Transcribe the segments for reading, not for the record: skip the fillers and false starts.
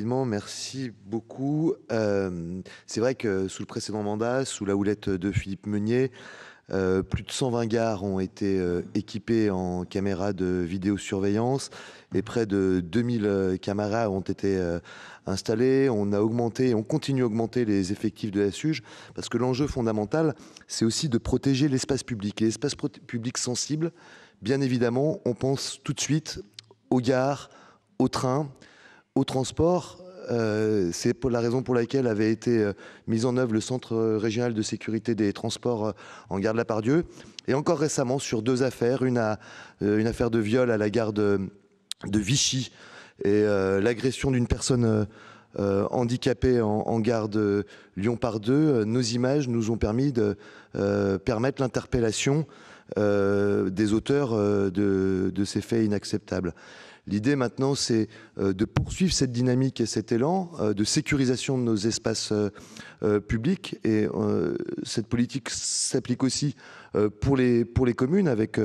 Merci beaucoup. C'est vrai que sous le précédent mandat, sous la houlette de Philippe Meunier, plus de 120 gares ont été équipées en caméras de vidéosurveillance et près de 2000 caméras ont été installées. On a augmenté et on continue à augmenter les effectifs de la SUGE parce que l'enjeu fondamental, c'est aussi de protéger l'espace public. Et l'espace public sensible, bien évidemment, on pense tout de suite aux gares, aux trains, au transport. C'est pour la raison pour laquelle avait été mis en œuvre le Centre régional de sécurité des transports en gare de la Pardieu. Et encore récemment, sur deux affaires, une affaire de viol à la gare de Vichy et l'agression d'une personne handicapée en gare de Lyon-Part-2, nos images nous ont permis de permettre l'interpellation des auteurs de ces faits inacceptables. L'idée maintenant, c'est de poursuivre cette dynamique et cet élan de sécurisation de nos espaces publics. Et cette politique s'applique aussi pour les communes, avec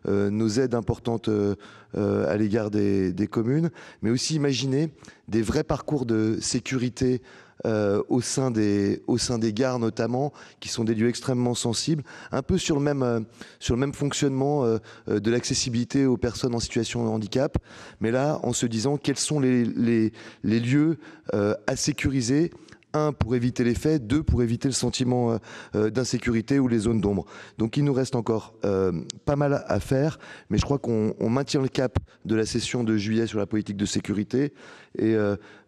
nos aides importantes à l'égard des communes, mais aussi imaginer des vrais parcours de sécurité au sein des gares notamment, qui sont des lieux extrêmement sensibles, un peu sur le même fonctionnement de l'accessibilité aux personnes en situation de handicap, mais là en se disant quels sont les lieux à sécuriser. Un, pour éviter les faits, deux, pour éviter le sentiment d'insécurité ou les zones d'ombre. Donc il nous reste encore pas mal à faire, mais je crois qu'on maintient le cap de la session de juillet sur la politique de sécurité, et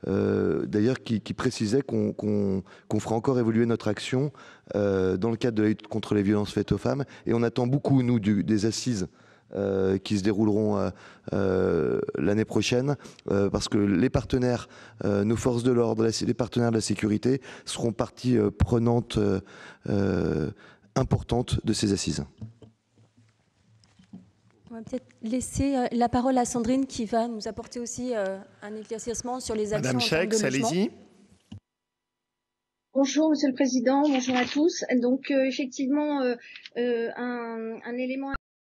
d'ailleurs qui précisait qu'on fera encore évoluer notre action dans le cadre de la lutte contre les violences faites aux femmes. Et on attend beaucoup, nous, des assises qui se dérouleront l'année prochaine, parce que les partenaires, nos forces de l'ordre, les partenaires de la sécurité seront partie prenante importante de ces assises. On va peut-être laisser la parole à Sandrine qui va nous apporter aussi un éclaircissement sur les actions. Madame Chaix, allez-y. Bonjour Monsieur le Président, bonjour à tous. Donc effectivement, un élément